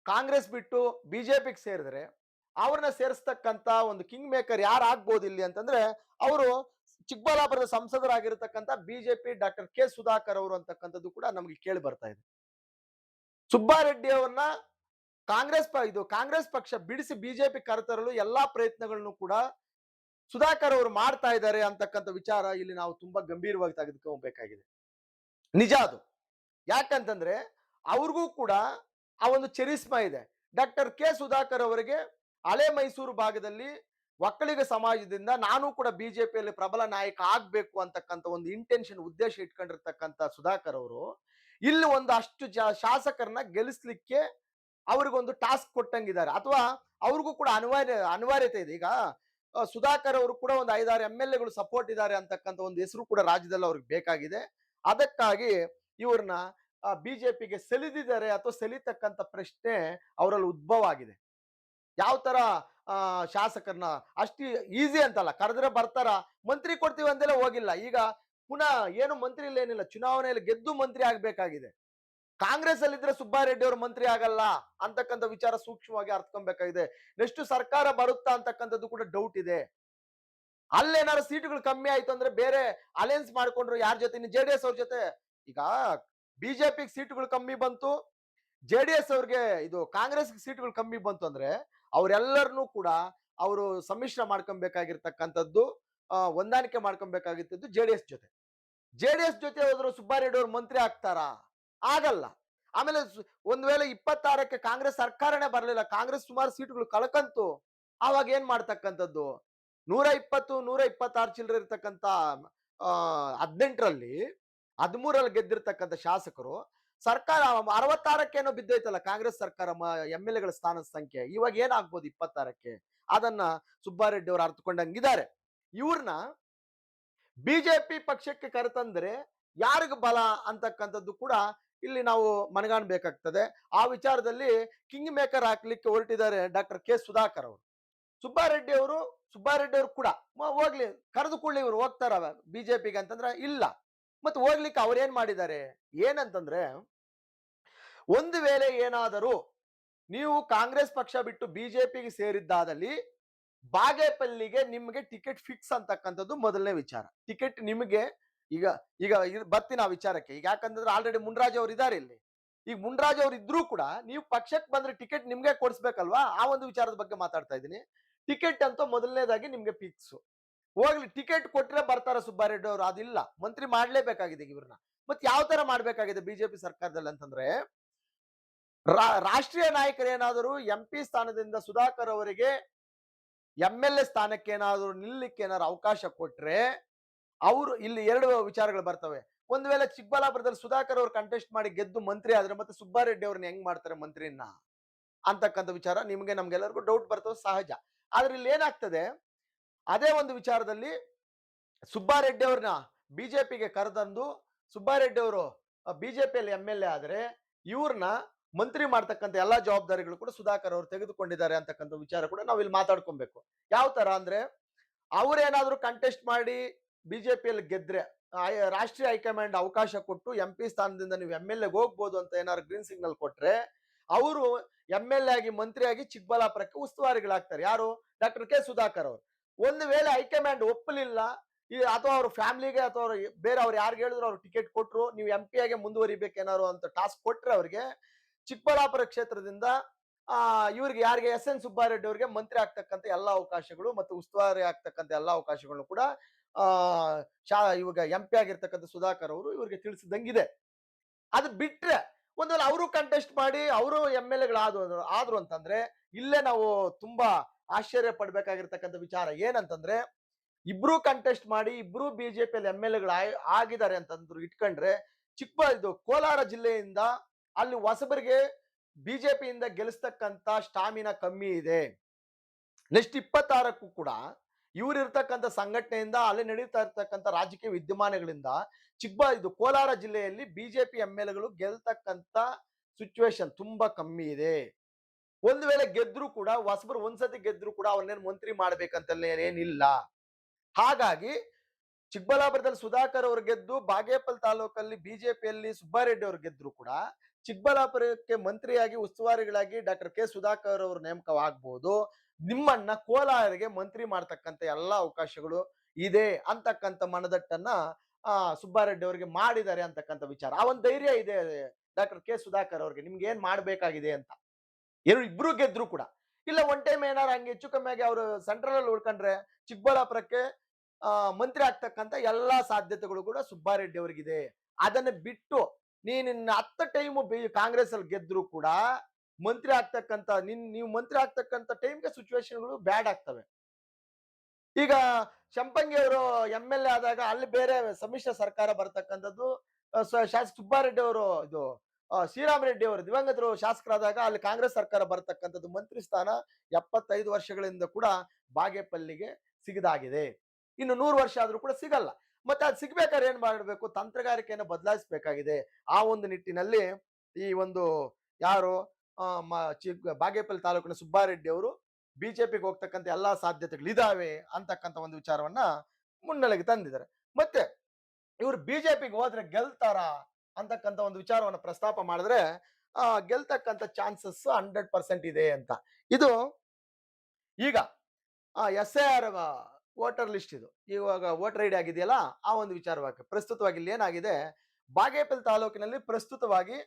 ಕಾಂಗ್ರೆಸ್ ಬಿಟ್ಟು ಬಿಜೆಪಿಗೆ ಸೇರಿದ್ರೆ ಅವ್ರನ್ನ ಸೇರಿಸ್ತಕ್ಕಂತ ಒಂದು ಕಿಂಗ್ ಮೇಕರ್ ಯಾರು ಆಗ್ಬೋದು ಇಲ್ಲಿ ಅಂತಂದ್ರೆ ಅವರು ಚಿಕ್ಕಬಳ್ಳಾಪುರದ ಸಂಸದರಾಗಿರ್ತಕ್ಕಂಥ ಬಿಜೆಪಿ ಡಾ.ಕೆ. ಸುಧಾಕರ್ ಅವರು ಅಂತಕ್ಕಂಥದ್ದು ಕೂಡ ನಮಗೆ ಕೇಳಿ ಬರ್ತಾ ಇದೆ. ಸುಬ್ಬಾರೆಡ್ಡಿ ಅವ್ರನ್ನ ಕಾಂಗ್ರೆಸ್ ಪಕ್ಷ ಬಿಡಿಸಿ ಬಿಜೆಪಿ ಕರೆತರಲು ಎಲ್ಲಾ ಪ್ರಯತ್ನಗಳನ್ನು ಕೂಡ ಸುಧಾಕರ್ ಅವರು ಮಾಡ್ತಾ ಇದ್ದಾರೆ ಅಂತಕ್ಕಂಥ ವಿಚಾರ ಇಲ್ಲಿ ನಾವು ತುಂಬಾ ಗಂಭೀರವಾಗಿ ತೆಗೆದುಕೋಬೇಕಾಗಿದೆ. ನಿಜ ಅದು. ಯಾಕಂತಂದ್ರೆ ಅವ್ರಿಗೂ ಕೂಡ ಆ ಒಂದು ಚರಿಸ್ಮಾ ಇದೆ. ಡಾ.ಕೆ. ಸುಧಾಕರ್ ಅವರಿಗೆ ಹಳೆ ಮೈಸೂರು ಭಾಗದಲ್ಲಿ ಒಕ್ಕಲಿಗ ಸಮಾಜದಿಂದ ನಾನು ಕೂಡ ಬಿಜೆಪಿಯಲ್ಲಿ ಪ್ರಬಲ ನಾಯಕ ಆಗ್ಬೇಕು ಅಂತಕ್ಕಂಥ ಒಂದು ಇಂಟೆನ್ಷನ್ ಉದ್ದೇಶ ಇಟ್ಕೊಂಡಿರ್ತಕ್ಕಂಥ ಸುಧಾಕರ್ ಅವರು ಇಲ್ಲಿ ಒಂದು ಅಷ್ಟು ಶಾಸಕರನ್ನ ಗೆಲ್ಲಿಸ್ಲಿಕ್ಕೆ ಅವ್ರಿಗೊಂದು ಟಾಸ್ಕ್ ಕೊಟ್ಟಂಗಿದ್ದಾರೆ, ಅಥವಾ ಅವ್ರಿಗೂ ಕೂಡ ಅನಿವಾರ್ಯತೆ ಇದೆ. ಈಗ ಸುಧಾಕರ್ ಅವರು ಕೂಡ ಒಂದು 5-6 MLA ಸಪೋರ್ಟ್ ಇದ್ದಾರೆ ಅಂತಕ್ಕಂಥ ಒಂದು ಹೆಸರು ಕೂಡ ರಾಜ್ಯದಲ್ಲಿ ಅವ್ರಿಗೆ ಬೇಕಾಗಿದೆ. ಅದಕ್ಕಾಗಿ ಇವ್ರನ್ನ ಬಿಜೆಪಿಗೆ ಸೆಳೆದಿದ್ದಾರೆ ಅಥವಾ ಸೆಳೀತಕ್ಕಂಥ ಪ್ರಶ್ನೆ ಅವರಲ್ಲಿ ಉದ್ಭವ ಆಗಿದೆ. ಯಾವ ತರ ಶಾಸಕರನ್ನ ಅಷ್ಟು ಈಸಿ ಅಂತಲ್ಲ, ಕರೆದ್ರೆ ಬರ್ತಾರ, ಮಂತ್ರಿ ಕೊಡ್ತೀವಿ ಅಂತೆಲ್ಲ ಹೋಗಿಲ್ಲ. ಈಗ ಪುನಃ ಏನು ಮಂತ್ರಿ ಇಲ್ಲ, ಏನಿಲ್ಲ, ಚುನಾವಣೆಯಲ್ಲಿ ಗೆದ್ದು ಮಂತ್ರಿ ಆಗ್ಬೇಕಾಗಿದೆ. ಕಾಂಗ್ರೆಸ್ ಅಲ್ಲಿ ಇದ್ರೆ ಸುಬ್ಬಾರೆಡ್ಡಿ ಅವರು ಮಂತ್ರಿ ಆಗಲ್ಲ ಅಂತಕ್ಕಂಥ ವಿಚಾರ ಸೂಕ್ಷ್ಮವಾಗಿ ಅರ್ಥಕೊಬೇಕಾಗಿದೆ. ನೆಕ್ಸ್ಟ್ ಸರ್ಕಾರ ಬರುತ್ತಾ ಅಂತಕ್ಕಂಥದ್ದು ಕೂಡ ಡೌಟ್ ಇದೆ. ಅಲ್ಲೇನಾದ್ರು ಸೀಟುಗಳು ಕಮ್ಮಿ ಆಯ್ತು ಅಂದ್ರೆ ಬೇರೆ ಅಲಯನ್ಸ್ ಮಾಡ್ಕೊಂಡ್ರು ಯಾರ ಜೊತೆ, ಜೆಡಿಎಸ್ ಅವ್ರ ಜೊತೆ. ಈಗ ಬಿಜೆಪಿಗೆ ಸೀಟುಗಳು ಕಮ್ಮಿ ಬಂತು, ಜೆಡಿಎಸ್ ಅವ್ರಿಗೆ ಕಾಂಗ್ರೆಸ್ ಸೀಟುಗಳು ಕಮ್ಮಿ ಬಂತು ಅಂದ್ರೆ ಅವರೆಲ್ಲರನ್ನೂ ಕೂಡ ಅವರು ಸಮ್ಮಿಶ್ರ ಮಾಡ್ಕೊಬೇಕಾಗಿರ್ತಕ್ಕಂಥದ್ದು, ಹೊಂದಾಣಿಕೆ ಮಾಡ್ಕೊಬೇಕಾಗಿರ್ತದ್ದು ಜೆಡಿಎಸ್ ಜೊತೆ ಹೋದ್ರು ಸುಬ್ಬಾರೆಡ್ಡಿ ಅವರು ಮಂತ್ರಿ ಆಗ್ತಾರಾ? ಆಗಲ್ಲ. ಆಮೇಲೆ ಒಂದ್ ವೇಳೆ 26ಕ್ಕೆ ಕಾಂಗ್ರೆಸ್ ಸರ್ಕಾರನೇ ಬರಲಿಲ್ಲ, ಕಾಂಗ್ರೆಸ್ ಸುಮಾರು ಸೀಟುಗಳು ಕಳ್ಕಂತು, ಆವಾಗ ಏನ್ ಮಾಡ್ತಕ್ಕಂಥದ್ದು? 120 126 ಚಿಲ್ಲರೆ ಇರ್ತಕ್ಕಂಥ 18ರಲ್ಲಿ 13ರಲ್ಲಿ ಗೆದ್ದಿರ್ತಕ್ಕಂಥ ಶಾಸಕರು ಸರ್ಕಾರ 66ಕ್ಕೇನೋ ಬಿದ್ದೋಯ್ತಲ್ಲ ಕಾಂಗ್ರೆಸ್ ಸರ್ಕಾರ MLA ಸ್ಥಾನದ ಸಂಖ್ಯೆ. ಇವಾಗ ಏನಾಗ್ಬೋದು 26ಕ್ಕೆ? ಅದನ್ನ ಸುಬ್ಬಾರೆಡ್ಡಿ ಅವರು ಅರ್ಥಕೊಂಡಂಗಿದ್ದಾರೆ. ಇವ್ರನ್ನ ಬಿಜೆಪಿ ಪಕ್ಷಕ್ಕೆ ಕರೆತಂದ್ರೆ ಯಾರಿಗ ಬಲ ಅಂತಕ್ಕಂಥದ್ದು ಕೂಡ ಇಲ್ಲಿ ನಾವು ಮನಗಾಣಬೇಕಾಗ್ತದೆ. ಆ ವಿಚಾರದಲ್ಲಿ ಕಿಂಗ್ ಮೇಕರ್ ಹಾಕ್ಲಿಕ್ಕೆ ಹೊರಟಿದ್ದಾರೆ ಡಾ.ಕೆ. ಸುಧಾಕರ್ ಅವರು. ಸುಬ್ಬಾರೆಡ್ಡಿ ಅವರು ಕೂಡ ಹೋಗ್ಲಿ, ಕರೆದುಕೊಳ್ಳಿ, ಇವ್ರು ಹೋಗ್ತಾರ ಬಿಜೆಪಿಗೆ ಅಂತಂದ್ರೆ ಇಲ್ಲ. ಮತ್ತೆ ಹೋಗ್ಲಿಕ್ಕೆ ಅವ್ರೇನ್ ಮಾಡಿದ್ದಾರೆ ಏನಂತಂದ್ರೆ, ಒಂದು ವೇಳೆ ಏನಾದರೂ ನೀವು ಕಾಂಗ್ರೆಸ್ ಪಕ್ಷ ಬಿಟ್ಟು ಬಿಜೆಪಿಗೆ ಸೇರಿದ್ದಾದಲ್ಲಿ ಬಾಗೇಪಲ್ಲಿಗೆ ನಿಮಗೆ ಟಿಕೆಟ್ ಫಿಕ್ಸ್ ಅಂತಕ್ಕಂಥದ್ದು ಮೊದಲನೇ ವಿಚಾರ. ಟಿಕೆಟ್ ನಿಮಗೆ ಈಗ ಈಗ ಬರ್ತೀನಿ ಆ ವಿಚಾರಕ್ಕೆ. ಈಗ ಯಾಕಂತಂದ್ರೆ ಆಲ್ರೆಡಿ ಮುನ್ರಾಜ್ ಅವರು ಇದ್ದಾರೆ ಇಲ್ಲಿ. ಈಗ ಮುನ್ರಾಜ್ ಅವರು ಇದ್ರೂ ಕೂಡ ನೀವು ಪಕ್ಷಕ್ಕೆ ಬಂದ್ರೆ ಟಿಕೆಟ್ ನಿಮ್ಗೆ ಕೊಡಿಸ್ಬೇಕಲ್ವಾ? ಆ ಒಂದು ವಿಚಾರದ ಬಗ್ಗೆ ಮಾತಾಡ್ತಾ ಇದ್ದೀನಿ. ಟಿಕೆಟ್ ಅಂತೂ ಮೊದಲನೇದಾಗಿ ನಿಮ್ಗೆ ಫಿಕ್ಸ್. ಹೋಗ್ಲಿ, ಟಿಕೆಟ್ ಕೊಟ್ರೆ ಬರ್ತಾರ ಸುಬ್ಬಾರೆಡ್ಡಿ ಅವರು? ಅದಿಲ್ಲ, ಮಂತ್ರಿ ಮಾಡ್ಲೇಬೇಕಾಗಿದೆ ಇವ್ರನ್ನ. ಮತ್ತೆ ಯಾವ ತರ ಮಾಡ್ಬೇಕಾಗಿದೆ ಬಿಜೆಪಿ ಸರ್ಕಾರದಲ್ಲಿ ಅಂತಂದ್ರೆ, ರಾಷ್ಟ್ರೀಯ ನಾಯಕರೇನಾದರೂ MP ಸ್ಥಾನದಿಂದ ಸುಧಾಕರ್ ಅವರಿಗೆ MLA ಸ್ಥಾನಕ್ಕೆ ಏನಾದ್ರು ನಿಲ್ಲಕ್ಕೆ ಏನಾದ್ರು ಅವಕಾಶ ಕೊಟ್ರೆ ಅವರು ಇಲ್ಲಿ 2 ವಿಚಾರಗಳು ಬರ್ತವೆ. ಒಂದ್ ವೇಳೆ ಚಿಕ್ಕಬಳ್ಳಾಪುರದಲ್ಲಿ ಸುಧಾಕರ್ ಅವರು ಕಂಟೆಸ್ಟ್ ಮಾಡಿ ಗೆದ್ದು ಮಂತ್ರಿ ಆದ್ರೆ ಮತ್ತೆ ಸುಬ್ಬಾರೆಡ್ಡಿ ಅವ್ರನ್ನ ಹೆಂಗ್ ಮಾಡ್ತಾರೆ ಮಂತ್ರಿನ ಅಂತಕ್ಕಂಥ ವಿಚಾರ ನಿಮ್ಗೆ ನಮ್ಗೆಲ್ಲರಿಗೂ ಡೌಟ್ ಬರ್ತವೆ, ಸಹಜ. ಆದ್ರೆ ಇಲ್ಲಿ ಏನಾಗ್ತದೆ, ಅದೇ ಒಂದು ವಿಚಾರದಲ್ಲಿ ಸುಬ್ಬಾರೆಡ್ಡಿ ಅವ್ರನ್ನ ಬಿಜೆಪಿಗೆ ಕರೆದಂದು ಸುಬ್ಬಾರೆಡ್ಡಿ ಅವರು ಬಿಜೆಪಿಯಲ್ಲಿ MLA ಆದ್ರೆ ಇವ್ರನ್ನ ಮಂತ್ರಿ ಮಾಡ್ತಕ್ಕಂಥ ಎಲ್ಲಾ ಜವಾಬ್ದಾರಿಗಳು ಕೂಡ ಸುಧಾಕರ್ ಅವರು ತೆಗೆದುಕೊಂಡಿದ್ದಾರೆ ಅಂತಕ್ಕಂಥ ವಿಚಾರ ಕೂಡ ನಾವು ಇಲ್ಲಿ ಮಾತಾಡ್ಕೊಬೇಕು. ಯಾವ ತರ ಅಂದ್ರೆ, ಅವ್ರೇನಾದ್ರೂ ಕಂಟೆಸ್ಟ್ ಮಾಡಿ ಬಿಜೆಪಿಯಲ್ಲಿ ಗೆದ್ರೆ ರಾಷ್ಟ್ರೀಯ ಹೈಕಮಾಂಡ್ ಅವಕಾಶ ಕೊಟ್ಟು MP ಸ್ಥಾನದಿಂದ ನೀವು MLA ಹೋಗ್ಬೋದು ಅಂತ ಏನಾದ್ರು ಗ್ರೀನ್ ಸಿಗ್ನಲ್ ಕೊಟ್ರೆ ಅವರು MLA ಆಗಿ ಮಂತ್ರಿಯಾಗಿ ಚಿಕ್ಕಬಳ್ಳಾಪುರಕ್ಕೆ ಉಸ್ತುವಾರಿಗಳಾಗ್ತಾರೆ. ಯಾರು? ಡಾಕ್ಟರ್ ಕೆ ಸುಧಾಕರ್ ಅವರು. ಒಂದು ವೇಳೆ ಹೈಕಮಾಂಡ್ ಒಪ್ಪಲಿಲ್ಲ ಅಥವಾ ಅವ್ರ ಫ್ಯಾಮಿಲಿಗೆ ಅಥವಾ ಬೇರೆ ಅವ್ರು ಯಾರಿಗೆ ಹೇಳಿದ್ರು ಅವ್ರು ಟಿಕೆಟ್ ಕೊಟ್ರು, ನೀವು MP ಆಗಿ ಮುಂದುವರಿಬೇಕೇನಾರು ಅಂತ ಟಾಸ್ಕ್ ಕೊಟ್ರೆ ಅವ್ರಿಗೆ ಚಿಕ್ಕಬಳ್ಳಾಪುರ ಕ್ಷೇತ್ರದಿಂದ ಇವ್ರಿಗೆ ಯಾರಿಗೆ SN ಸುಬ್ಬಾರೆಡ್ಡಿ ಅವರಿಗೆ ಮಂತ್ರಿ ಆಗ್ತಕ್ಕಂಥ ಎಲ್ಲಾ ಅವಕಾಶಗಳು ಮತ್ತು ಉಸ್ತುವಾರಿ ಆಗ್ತಕ್ಕಂಥ ಎಲ್ಲಾ ಅವಕಾಶಗಳನ್ನು ಕೂಡ ಇವಾಗ MP ಆಗಿರ್ತಕ್ಕಂಥ ಸುಧಾಕರ್ ಅವರು ಇವ್ರಿಗೆ ತಿಳಿಸಿದಂಗಿದೆ. ಅದು ಬಿಟ್ರೆ ಒಂದ್ ವೇಳೆ ಅವರು ಕಂಟೆಸ್ಟ್ ಮಾಡಿ ಅವರು ಆದ್ರು ಅಂತಂದ್ರೆ ಇಲ್ಲೇ ನಾವು ತುಂಬಾ ಆಶ್ಚರ್ಯ ಪಡ್ಬೇಕಾಗಿರ್ತಕ್ಕಂಥ ವಿಚಾರ ಏನಂತಂದ್ರೆ, ಇಬ್ರು ಕಂಟೆಸ್ಟ್ ಮಾಡಿ ಇಬ್ರು ಬಿಜೆಪಿಯಲ್ಲಿ MLAಗಳು ಆಗಿದ್ದಾರೆ ಅಂತಂದ್ರು ಇಟ್ಕೊಂಡ್ರೆ ಇದು ಕೋಲಾರ ಜಿಲ್ಲೆಯಿಂದ ಅಲ್ಲಿ ಹೊಸಬರಿಗೆ ಬಿಜೆಪಿಯಿಂದ ಗೆಲ್ಲಿಸ್ತಕ್ಕಂಥ ಸ್ಟಾಮಿನಾ ಕಮ್ಮಿ ಇದೆ. ನೆಕ್ಸ್ಟ್ 26ಕ್ಕೂ ಕೂಡ ಇವ್ರು ಇರ್ತಕ್ಕಂಥ ಸಂಘಟನೆಯಿಂದ ಅಲ್ಲಿ ನಡೀತಾ ಇರ್ತಕ್ಕಂಥ ರಾಜಕೀಯ ವಿದ್ಯಮಾನಗಳಿಂದ ಇದು ಕೋಲಾರ ಜಿಲ್ಲೆಯಲ್ಲಿ ಬಿಜೆಪಿ MLAಗಳು ಗೆಲ್ತಕ್ಕಂಥ ಸಿಚುವೇಶನ್ ತುಂಬಾ ಕಮ್ಮಿ ಇದೆ. ಒಂದು ವೇಳೆ ಗೆದ್ರು ಕೂಡ ಹೊಸಬರು ಒಂದ್ಸತಿ ಗೆದ್ರು ಕೂಡ ಅವ್ರನ್ನೇನು ಮಂತ್ರಿ ಮಾಡ್ಬೇಕಂತ ಏನಿಲ್ಲ. ಹಾಗಾಗಿ ಚಿಕ್ಕಬಳ್ಳಾಪುರದಲ್ಲಿ ಸುಧಾಕರ್ ಅವರು ಗೆದ್ದು ಬಾಗೇಪಲ್ಲಿ ತಾಲೂಕಲ್ಲಿ ಬಿಜೆಪಿಯಲ್ಲಿ ಸುಬ್ಬಾರೆಡ್ಡಿ ಅವರು ಗೆದ್ರು ಕೂಡ ಚಿಕ್ಕಬಳ್ಳಾಪುರಕ್ಕೆ ಮಂತ್ರಿಯಾಗಿ ಉಸ್ತುವಾರಿಗಳಾಗಿ ಡಾಕ್ಟರ್ ಕೆ ಸುಧಾಕರ್ ಅವರು ನೇಮಕವಾಗಬಹುದು. ನಿಮ್ಮನ್ನ ಕೋಲಾರಿಗೆ ಮಂತ್ರಿ ಮಾಡ್ತಕ್ಕಂಥ ಎಲ್ಲಾ ಅವಕಾಶಗಳು ಇದೆ ಅಂತಕ್ಕಂಥ ಮನದಟ್ಟನ್ನ ಸುಬ್ಬಾರೆಡ್ಡಿ ಅವರಿಗೆ ಮಾಡಿದ್ದಾರೆ ಅಂತಕ್ಕಂಥ ವಿಚಾರ. ಆ ಒಂದು ಧೈರ್ಯ ಇದೆ ಡಾಕ್ಟರ್ ಕೆ ಸುಧಾಕರ್ ಅವ್ರಿಗೆ, ನಿಮ್ಗೆ ಏನ್ ಮಾಡ್ಬೇಕಾಗಿದೆ ಅಂತ. ಇಬ್ರು ಗೆದ್ರು ಕೂಡ ಇಲ್ಲ ಒನ್ ಟೈಮ್ ಏನಾರು ಹಂಗೆ ಹೆಚ್ಚು ಕಮ್ಮಿ ಆಗಿ ಅವರು ಸೆಂಟ್ರಲ್ ಅಲ್ಲಿ ಉಳ್ಕೊಂಡ್ರೆ ಚಿಕ್ಕಬಳ್ಳಾಪುರಕ್ಕೆ ಮಂತ್ರಿ ಆಗ್ತಕ್ಕಂಥ ಎಲ್ಲಾ ಸಾಧ್ಯತೆಗಳು ಕೂಡ ಸುಬ್ಬಾರೆಡ್ಡಿ ಅವ್ರಿಗಿದೆ. ಅದನ್ನ ಬಿಟ್ಟು ನೀನ್ 10 ಟೈಮು ಕಾಂಗ್ರೆಸ್ ಅಲ್ಲಿ ಗೆದ್ರು ಕೂಡ ಮಂತ್ರಿ ಆಗ್ತಕ್ಕಂಥ ನೀವು ಮಂತ್ರಿ ಆಗ್ತಕ್ಕಂಥ ಟೈಮ್ಗೆ ಸಿಚುವೇಶನ್ಗಳು ಬ್ಯಾಡ್ ಆಗ್ತವೆ. ಈಗ ಶಂಪಂಗಿ ಅವರು MLA ಆದಾಗ ಅಲ್ಲಿ ಬೇರೆ ಸಮ್ಮಿಶ್ರ ಸರ್ಕಾರ ಬರ್ತಕ್ಕಂಥದ್ದು, ಶಾಸಕ ಸುಬ್ಬಾರೆಡ್ಡಿ ಅವರು ಶ್ರೀರಾಮರೆಡ್ಡಿ ಅವರು ದಿವಂಗತರು ಶಾಸಕರಾದಾಗ ಅಲ್ಲಿ ಕಾಂಗ್ರೆಸ್ ಸರ್ಕಾರ ಬರ್ತಕ್ಕಂಥದ್ದು. ಮಂತ್ರಿ ಸ್ಥಾನ 75 ವರ್ಷಗಳಿಂದ ಕೂಡ ಬಾಗೇಪಲ್ಲಿಗೆ ಸಿಗದಾಗಿದೆ. ಇನ್ನು 100 ವರ್ಷ ಆದ್ರೂ ಕೂಡ ಸಿಗಲ್ಲ. ಮತ್ತೆ ಅದು ಸಿಗ್ಬೇಕಾದ್ರೆ ಏನ್ ಮಾಡಬೇಕು? ತಂತ್ರಗಾರಿಕೆಯನ್ನು ಬದಲಾಯಿಸಬೇಕಾಗಿದೆ. ಆ ಒಂದು ನಿಟ್ಟಿನಲ್ಲಿ ಈ ಒಂದು ಯಾರು ಬಾಗೇಪಲ್ಲಿ ತಾಲೂಕಿನ ಸುಬ್ಬಾರೆಡ್ಡಿ ಅವರು ಬಿಜೆಪಿಗೆ ಹೋಗ್ತಕ್ಕಂಥ ಎಲ್ಲಾ ಸಾಧ್ಯತೆಗಳಿದಾವೆ ಅಂತಕ್ಕಂಥ ಒಂದು ವಿಚಾರವನ್ನ ಮುನ್ನೆಲೆಗೆ ತಂದಿದ್ದಾರೆ. ಮತ್ತೆ ಇವರು ಬಿಜೆಪಿಗೆ ಹೋದ್ರೆ ಗೆಲ್ತಾರ ಅಂತಕ್ಕಂಥ ಒಂದು ವಿಚಾರವನ್ನು ಪ್ರಸ್ತಾಪ ಮಾಡಿದ್ರೆ ಗೆಲ್ತಕ್ಕಂಥ ಚಾನ್ಸಸ್ 100% ಇದೆ ಅಂತ. ಇದು ಈಗ SIR ವೋಟರ್ ಲಿಸ್ಟ್ ಇದು ಇವಾಗ ವೋಟರ್ ಐಡಿ ಆಗಿದೆಯಲ್ಲ, ಆ ಒಂದು ವಿಚಾರವಾಗಿ ಪ್ರಸ್ತುತವಾಗಿ ಇಲ್ಲಿ ಏನಾಗಿದೆ, ಬಾಗೇಪಲ್ಲಿ ತಾಲೂಕಿನಲ್ಲಿ ಪ್ರಸ್ತುತವಾಗಿ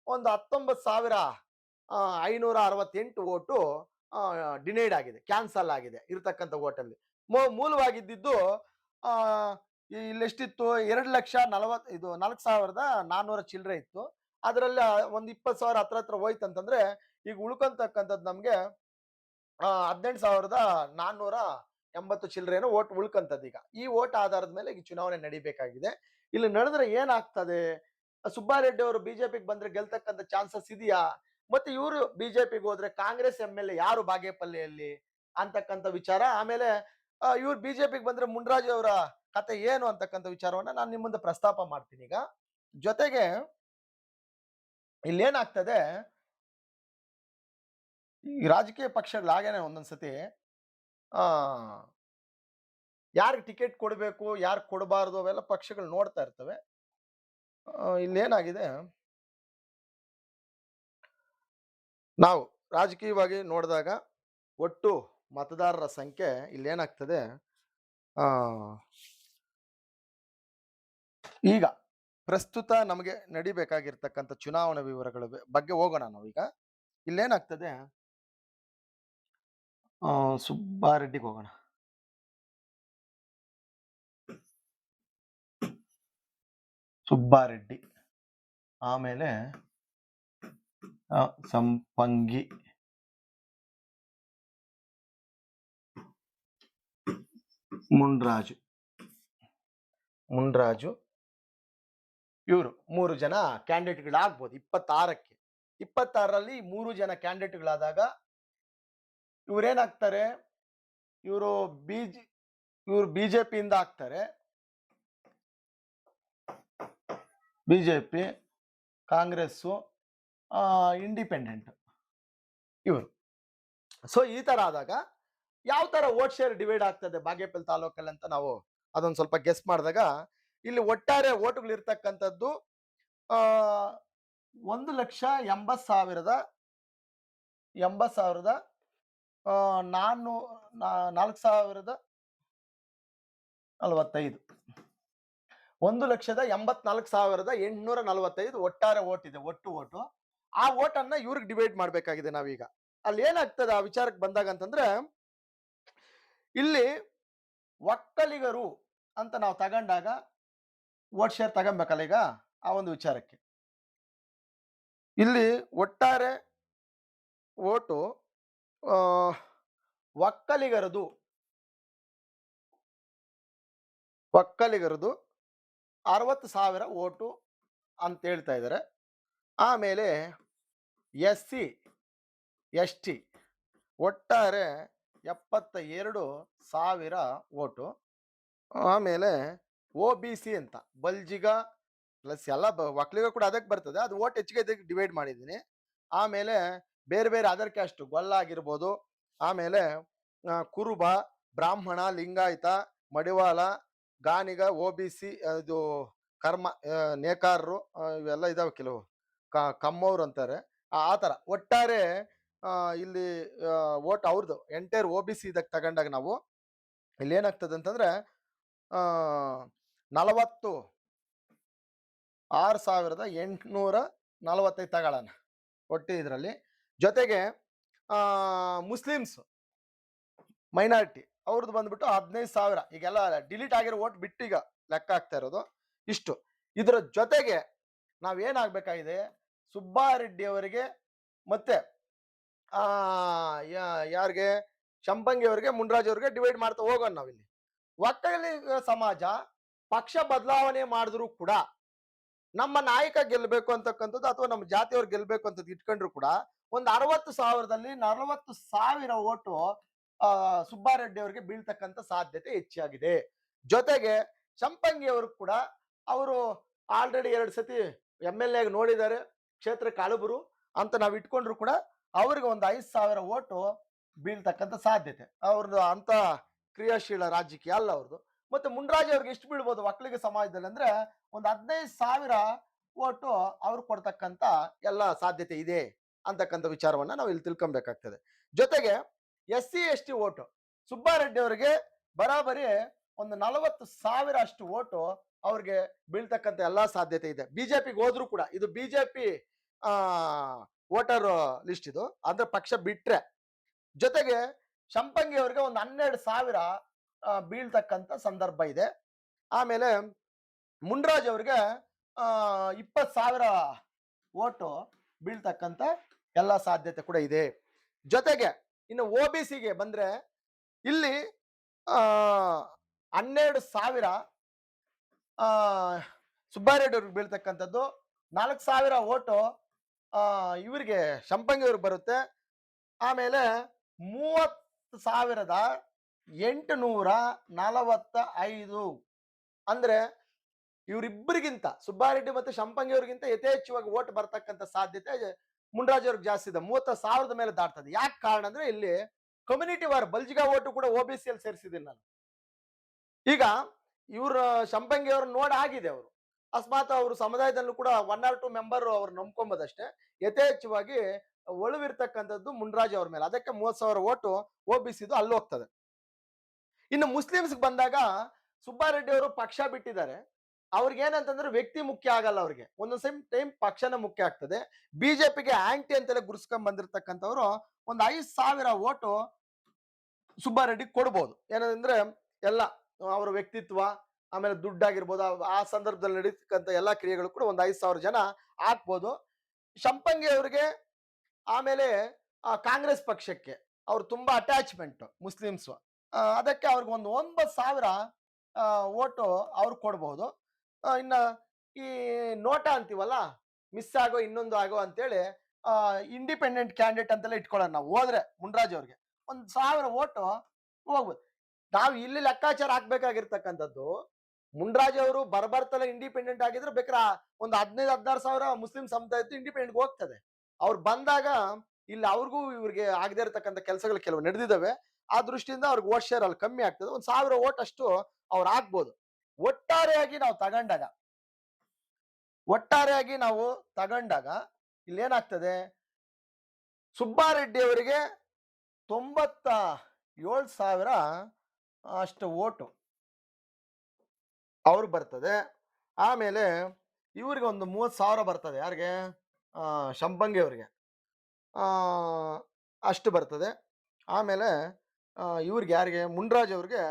ಒಂದು 19,568 ವೋಟು ಡಿನೈಡ್ ಆಗಿದೆ, ಕ್ಯಾನ್ಸಲ್ ಆಗಿದೆ ಇರ್ತಕ್ಕಂಥ ವೋಟಲ್ಲಿ. ಮೂಲವಾಗಿದ್ದು ಇಲ್ಲೆಷ್ಟಿತ್ತು, 2,40,4,400 ಚಿಲ್ಲರೆ ಇತ್ತು. ಅದರಲ್ಲಿ ಒಂದು 20,000 ಹತ್ರ ಹೋಯ್ತು ಅಂತಂದ್ರೆ ಈಗ ಉಳ್ಕೊಂತಕ್ಕಂಥದ್ದು ನಮ್ಗೆ 18,480 ಚಿಲ್ಲರೆನೋ ಓಟ್ ಉಳ್ಕಂತದ್ದು. ಈಗ ಈ ಓಟ್ ಆಧಾರದ ಮೇಲೆ ಈಗ ಚುನಾವಣೆ ನಡಿಬೇಕಾಗಿದೆ. ಇಲ್ಲಿ ನಡೆದ್ರೆ ಏನಾಗ್ತದೆ? ಸುಬ್ಬಾರೆಡ್ಡಿ ಅವರು ಬಿಜೆಪಿಗೆ ಬಂದ್ರೆ ಗೆಲ್ತಕ್ಕಂಥ ಚಾನ್ಸಸ್ ಇದೆಯಾ? ಮತ್ತೆ ಇವರು ಬಿಜೆಪಿಗೆ ಹೋದ್ರೆ ಕಾಂಗ್ರೆಸ್ MLA ಯಾರು ಬಾಗೇಪಲ್ಲಿಯಲ್ಲಿ ಅಂತಕ್ಕಂಥ ವಿಚಾರ. ಆಮೇಲೆ ಇವ್ರು ಬಿಜೆಪಿಗೆ ಬಂದ್ರೆ ಮುನ್ರಾಜು ಅವರ ಕತೆ ಏನು ಅಂತಕ್ಕಂಥ ವಿಚಾರವನ್ನ ನಾನು ನಿಮ್ಮ ಮುಂದೆ ಪ್ರಸ್ತಾಪ ಮಾಡ್ತೀನಿ. ಈಗ ಜೊತೆಗೆ ಇಲ್ಲೇನಾಗ್ತದೆ, ಈ ರಾಜಕೀಯ ಪಕ್ಷಗಳಾಗೇನೆ ಒಂದೊಂದ್ಸತಿ ಯಾರಿಗೆ ಟಿಕೆಟ್ ಕೊಡಬೇಕು ಯಾರು ಕೊಡಬಾರ್ದು ಅವೆಲ್ಲ ಪಕ್ಷಗಳು ನೋಡ್ತಾ ಇರ್ತವೆ. ಇಲ್ಲೇನಾಗಿದೆ, ನಾವು ರಾಜಕೀಯವಾಗಿ ನೋಡಿದಾಗ ಒಟ್ಟು ಮತದಾರರ ಸಂಖ್ಯೆ ಇಲ್ಲೇನಾಗ್ತದೆ, ಈಗ ಪ್ರಸ್ತುತ ನಮಗೆ ನಡಿಬೇಕಾಗಿರ್ತಕ್ಕಂಥ ಚುನಾವಣಾ ವಿವರಗಳ ಬಗ್ಗೆ ಹೋಗೋಣ ನಾವೀಗ. ಇಲ್ಲೇನಾಗ್ತದೆ, ಸುಬ್ಬಾರೆಡ್ಡಿಗೆ ಹೋಗೋಣ. ಸುಬ್ಬಾರೆಡ್ಡಿ, ಆಮೇಲೆ ಸಂಪಂಗಿ, ಮುನ್ರಾಜು, ಇವರು 3 ಜನ ಕ್ಯಾಂಡಿಡೇಟ್ಗಳಾಗ್ಬೋದು 26ಕ್ಕೆ. 26ರಲ್ಲಿ 3 ಜನ ಕ್ಯಾಂಡಿಡೇಟ್ಗಳಾದಾಗ ಇವ್ರೇನಾಗ್ತಾರೆ, ಇವರು ಬಿಜೆಪಿಯಿಂದ ಆಗ್ತಾರೆ, ಬಿಜೆಪಿ, ಕಾಂಗ್ರೆಸ್ಸು, ಇಂಡಿಪೆಂಡೆಂಟ್ ಇವರು. ಸೊ ಈ ತರ ಆದಾಗ ಯಾವ ತರ ವೋಟ್ ಶೇರ್ ಡಿವೈಡ್ ಆಗ್ತದೆ ಬಾಗೇಪಲ್ಲಿ ತಾಲೂಕಲ್ಲಿ ಅಂತ ನಾವು ಅದೊಂದು ಸ್ವಲ್ಪ ಗೆಸ್ ಮಾಡಿದಾಗ ಇಲ್ಲಿ ಒಟ್ಟಾರೆ ಓಟುಗಳು ಇರ್ತಕ್ಕಂಥದ್ದು ಆ 1,80,000 80,000 ನಾನು 4,045 1,84,845 ಒಟ್ಟಾರೆ ಓಟ್ ಇದೆ, ಒಟ್ಟು ಓಟು. ಆ ಓಟನ್ನ ಇವ್ರಿಗೆ ಡಿವೈಡ್ ಮಾಡ್ಬೇಕಾಗಿದೆ ನಾವೀಗ. ಅಲ್ಲಿ ಏನಾಗ್ತದೆ ಆ ವಿಚಾರಕ್ಕೆ ಬಂದಾಗ ಅಂತಂದ್ರೆ, ಇಲ್ಲಿ ಒಕ್ಕಲಿಗರು ಅಂತ ನಾವು ತಗೊಂಡಾಗ ವೋಟ್ ಶೇರ್ ತಗೊಬೇಕಲ್ಲ ಈಗ ಆ ಒಂದು ವಿಚಾರಕ್ಕೆ. ಇಲ್ಲಿ ಒಟ್ಟಾರೆ ಓಟು ಆ, ಒಕ್ಕಲಿಗರದು 60,000 ಓಟು ಅಂತ ಹೇಳ್ತಾ ಇದ್ದಾರೆ. ಆಮೇಲೆ SC ST ಒಟ್ಟಾರೆ 72,000 ಓಟು. ಆಮೇಲೆ OBC ಅಂತ ಬಲ್ಜಿಗ ಪ್ಲಸ್ ಎಲ್ಲ ಒಕ್ಕಲಿಗ ಕೂಡ ಅದಕ್ಕೆ ಬರ್ತದೆ, ಅದು ಓಟ್ ಹೆಚ್ಚಿಗೆ ಇದಕ್ಕೆ ಡಿವೈಡ್ ಮಾಡಿದ್ದೀನಿ. ಆಮೇಲೆ ಬೇರೆ ಬೇರೆ ಅದರ್ ಕ್ಯಾಸ್ಟ್ ಗೊಲ್ಲ ಆಗಿರ್ಬೋದು, ಆಮೇಲೆ ಕುರುಬ, ಬ್ರಾಹ್ಮಣ, ಲಿಂಗಾಯತ, ಮಡಿವಾಳ, ಗಾಣಿಗ, OBC, ಇದು ಕರ್ಮ, ನೇಕಾರರು, ಇವೆಲ್ಲ ಇದಾವೆ ಕೆಲವು, ಕಮ್ಮವ್ರು ಅಂತಾರೆ. ಆ ಥರ ಒಟ್ಟಾರೆ ಇಲ್ಲಿ ಓಟ್ ಅವ್ರದ್ದು ಎಂಟೈರ್ OBC ಇದಕ್ಕೆ ತಗೊಂಡಾಗ ನಾವು ಇಲ್ಲಿ ಏನಾಗ್ತದೆ ಅಂತಂದ್ರೆ 46,845 ತಗೊಳ್ಳೋಣ ಒಟ್ಟು ಇದರಲ್ಲಿ. ಜೊತೆಗೆ ಮುಸ್ಲಿಮ್ಸ್ ಮೈನಾರಿಟಿ ಅವ್ರದ್ದು ಬಂದ್ಬಿಟ್ಟು 15,000. ಈಗೆಲ್ಲ ಡಿಲೀಟ್ ಆಗಿರೋ ಓಟ್ ಬಿಟ್ಟು ಈಗ ಲೆಕ್ಕ ಆಗ್ತಾ ಇರೋದು ಇಷ್ಟು. ಇದರ ಜೊತೆಗೆ ನಾವೇನಾಗಬೇಕಾಗಿದೆ, ಸುಬ್ಬಾರೆಡ್ಡಿ ಅವರಿಗೆ ಮತ್ತೆ ಯಾರಿಗೆ ಶಂಪಂಗಿ ಅವರಿಗೆ, ಮುನ್ರಾಜ್ ಅವರಿಗೆ ಡಿವೈಡ್ ಮಾಡ್ತಾ ಹೋಗೋಣ ನಾವಿಲ್ಲಿ. ಒಕ್ಕಲಿಗ ಸಮಾಜ ಪಕ್ಷ ಬದಲಾವಣೆ ಮಾಡಿದ್ರು ಕೂಡ ನಮ್ಮ ನಾಯಕ ಗೆಲ್ಲಬೇಕು ಅಂತಕ್ಕಂಥದ್ದು ಅಥವಾ ನಮ್ಮ ಜಾತಿಯವ್ರು ಗೆಲ್ಲಬೇಕು ಅಂತ ಇಟ್ಕೊಂಡ್ರು ಕೂಡ ಒಂದು 60,000ದಲ್ಲಿ 40,000 ಓಟು ಸುಬ್ಬಾರೆಡ್ಡಿ ಅವರಿಗೆ ಬೀಳ್ತಕ್ಕಂಥ ಸಾಧ್ಯತೆ ಹೆಚ್ಚಾಗಿದೆ. ಜೊತೆಗೆ ಶಂಪಂಗಿ ಅವರು ಕೂಡ ಅವರು ಆಲ್ರೆಡಿ 2 ಸತಿ MLA ನೋಡಿದ್ದಾರೆ, ಕ್ಷೇತ್ರ ಕಾಳುಬರು ಅಂತ ನಾವು ಇಟ್ಕೊಂಡ್ರು ಕೂಡ ಅವ್ರಿಗೆ ಒಂದು 5,000 ಓಟು ಬೀಳ್ತಕ್ಕಂಥ ಸಾಧ್ಯತೆ. ಅವ್ರದ್ದು ಅಂತ ಕ್ರಿಯಾಶೀಲ ರಾಜಕೀಯ ಅಲ್ಲ ಅವ್ರದ್ದು. ಮತ್ತೆ ಮುನ್ರಾಜ್ ಅವ್ರಿಗೆ ಎಷ್ಟು ಬೀಳ್ಬೋದು ಒಕ್ಕಲಿಗ ಸಮಾಜದಲ್ಲಿ ಅಂದ್ರೆ ಒಂದು 15,000 ಓಟು ಅವ್ರು ಕೊಡ್ತಕ್ಕಂಥ ಎಲ್ಲ ಸಾಧ್ಯತೆ ಇದೆ ಅಂತಕ್ಕಂಥ ವಿಚಾರವನ್ನ ನಾವು ಇಲ್ಲಿ ತಿಳ್ಕೊಬೇಕಾಗ್ತದೆ. ಜೊತೆಗೆ SC ST ಓಟು ಸುಬ್ಬಾರೆಡ್ಡಿ ಅವರಿಗೆ ಬರಾಬರಿ ಒಂದು 40,000 ಅಷ್ಟು ಓಟು ಅವ್ರಿಗೆ ಬೀಳ್ತಕ್ಕಂಥ ಎಲ್ಲಾ ಸಾಧ್ಯತೆ ಇದೆ. ಬಿಜೆಪಿಗೆ ಹೋದ್ರು ಕೂಡ ಇದು ಬಿಜೆಪಿ ವೋಟರ್ ಲಿಸ್ಟ್, ಇದು ಅಂದ್ರೆ ಪಕ್ಷ ಬಿಟ್ರೆ. ಜೊತೆಗೆ ಶಂಪಂಗಿ ಅವರಿಗೆ ಒಂದು 12,000 ಬೀಳ್ತಕ್ಕಂಥ ಸಂದರ್ಭ ಇದೆ. ಆಮೇಲೆ ಮುನ್ರಾಜ್ ಅವರಿಗೆ 20,000 ಓಟು ಬೀಳ್ತಕ್ಕಂಥ ಎಲ್ಲ ಸಾಧ್ಯತೆ ಕೂಡ ಇದೆ. ಜೊತೆಗೆ ಇನ್ನು OBCಗೆ ಬಂದ್ರೆ ಇಲ್ಲಿ 12,000 ಸುಬ್ಬಾರೆಡ್ಡಿ ಅವ್ರಿಗೆ ಬೀಳ್ತಕ್ಕಂಥದ್ದು, 4,000 ಓಟು ಇವರಿಗೆ ಶಂಪಂಗಿ ಅವ್ರಿಗೆ ಬರುತ್ತೆ. ಆಮೇಲೆ 30,845 ಅಂದ್ರೆ ಇವರಿಬ್ಬರಿಗಿಂತ ಸುಬ್ಬಾರೆಡ್ಡಿ ಮತ್ತು ಶಂಪಂಗಿ ಅವ್ರಿಗಿಂತ ಯಥೇಚ್ಛವಾಗಿ ಓಟ್ ಬರ್ತಕ್ಕಂಥ ಸಾಧ್ಯತೆ ಮುನ್ರಾಜ್ ಅವ್ರಿಗೆ ಜಾಸ್ತಿ ಇದೆ. 30,000 ಮೇಲೆ ದಾಟ್ತದೆ. ಯಾಕೆ ಕಾರಣ ಅಂದ್ರೆ ಇಲ್ಲಿ ಕಮ್ಯುನಿಟಿ ವಾರ್ ಬಲ್ಜಿಗಾ ಓಟು ಕೂಡ OBC ಅಲ್ಲಿ ಸೇರಿಸಿದ್ದೀನಿ ನಾನು. ಈಗ ಇವ್ರ ಶಂಪಂಗಿ ಅವ್ರ ನೋಡ್ ಆಗಿದೆ, ಅವರು ಅಕಸ್ಮಾತ್ ಅವರು ಸಮುದಾಯದಲ್ಲೂ ಕೂಡ 1 or 2 ಮೆಂಬರ್ ಅವ್ರು ನಂಬ್ಕೊಂಬೋದಷ್ಟೇ. ಯಥೇಚ್ಛವಾಗಿ ಒಳವಿರ್ತಕ್ಕಂಥದ್ದು ಮುನ್ರಾಜ್ ಅವ್ರ ಮೇಲೆ, ಅದಕ್ಕೆ 30,000 ಓಟು OBCದು ಅಲ್ಲಿ ಹೋಗ್ತದೆ. ಇನ್ನು ಮುಸ್ಲಿಮ್ಸ್ ಬಂದಾಗ ಸುಬ್ಬಾರೆಡ್ಡಿ ಅವರು ಪಕ್ಷ ಬಿಟ್ಟಿದ್ದಾರೆ. ಅವ್ರಿಗೆ ಏನಂತಂದ್ರೆ ವ್ಯಕ್ತಿ ಮುಖ್ಯ ಆಗಲ್ಲ, ಅವ್ರಿಗೆ ಒಂದೊಂದ್ ಟೈಮ್ ಪಕ್ಷನ ಮುಖ್ಯ ಆಗ್ತದೆ. ಬಿಜೆಪಿಗೆ ಆಂಟಿ ಅಂತೆಲ್ಲ ಗುರ್ಸ್ಕೊಂಡ್ ಬಂದಿರತಕ್ಕಂಥವ್ರು ಒಂದು 5,000 ಓಟು ಸುಬ್ಬಾರೆಡ್ಡಿ ಕೊಡ್ಬೋದು. ಏನಂದ್ರೆ ಎಲ್ಲ ಅವರ ವ್ಯಕ್ತಿತ್ವ, ಆಮೇಲೆ ದುಡ್ಡಾಗಿರ್ಬೋದು, ಆ ಸಂದರ್ಭದಲ್ಲಿ ನಡೀತಕ್ಕಂಥ ಎಲ್ಲಾ ಕ್ರಿಯೆಗಳು ಕೂಡ ಒಂದು 5,000 ಜನ ಹಾಕ್ಬೋದು. ಶಂಪಂಗಿ ಅವರಿಗೆ ಆಮೇಲೆ ಕಾಂಗ್ರೆಸ್ ಪಕ್ಷಕ್ಕೆ ಅವ್ರು ತುಂಬಾ ಅಟ್ಯಾಚ್ಮೆಂಟ್ ಮುಸ್ಲಿಮ್ಸ್, ಅದಕ್ಕೆ ಅವ್ರಿಗೆ ಒಂದು 9,000 ಓಟು ಅವ್ರು ಕೊಡ್ಬೋದು. ಇನ್ನ ಈ ನೋಟಾ ಅಂತೀವಲ್ಲ, ಮಿಸ್ ಆಗೋ ಇನ್ನೊಂದು ಆಗೋ ಅಂತೇಳಿ ಇಂಡಿಪೆಂಡೆಂಟ್ ಕ್ಯಾಂಡಿಡೇಟ್ ಅಂತೆಲ್ಲ ಇಟ್ಕೊಳ್ಳೋಣ ನಾವು. ಹೋದ್ರೆ ಮುನ್ರಾಜ್ ಅವ್ರಿಗೆ 1,000 ಓಟು ಹೋಗ್ಬೋದು. ನಾವು ಇಲ್ಲಿ ಲೆಕ್ಕಾಚಾರ ಹಾಕ್ಬೇಕಾಗಿರ್ತಕ್ಕಂಥದ್ದು, ಮುನ್ರಾಜ್ ಅವರು ಬರ್ಬರ್ತಲ್ಲ ಇಂಡಿಪೆಂಡೆಂಟ್ ಆಗಿದ್ರೆ ಬೇಕಾದ್ರೆ ಒಂದು 15,000-16,000 ಮುಸ್ಲಿಂ ಸಮುದಾಯದ್ದು ಇಂಡಿಪೆಂಡೆಂಟ್ ಹೋಗ್ತದೆ. ಅವ್ರು ಬಂದಾಗ ಇಲ್ಲಿ ಅವ್ರಿಗೂ ಇವ್ರಿಗೆ ಆಗದೆ ಇರತಕ್ಕಂಥ ಕೆಲಸಗಳು ಕೆಲವು ನಡೆದಿದ್ದಾವೆ. ಆ ದೃಷ್ಟಿಯಿಂದ ಅವ್ರಿಗೆ ವೋಟ್ ಶೇರ್ ಅಲ್ಲಿ ಕಮ್ಮಿ ಆಗ್ತದೆ. 1,000 ಓಟ್ ಅಷ್ಟು ಅವ್ರು ಆಗ್ಬೋದು. ಒಟ್ಟಾರೆಯಾಗಿ ನಾವು ಒಟ್ಟಾರೆಯಾಗಿ ನಾವು ತಗೊಂಡಾಗ ಇಲ್ಲೇನಾಗ್ತದೆ, ಸುಬ್ಬಾರೆಡ್ಡಿ ಅವರಿಗೆ 97,000 ಅಷ್ಟು ಓಟು ಅವ್ರು ಬರ್ತದೆ. ಆಮೇಲೆ ಇವ್ರಿಗೆ ಒಂದು 30,000 ಬರ್ತದೆ. ಯಾರಿಗೆ? ಶಂಪಂಗಿ ಅವರಿಗೆ ಅಷ್ಟು ಬರ್ತದೆ. ಆಮೇಲೆ ಇವ್ರಿಗೆ ಯಾರಿಗೆ? ಮುನ್ರಾಜ್ ಅವ್ರಿಗೆ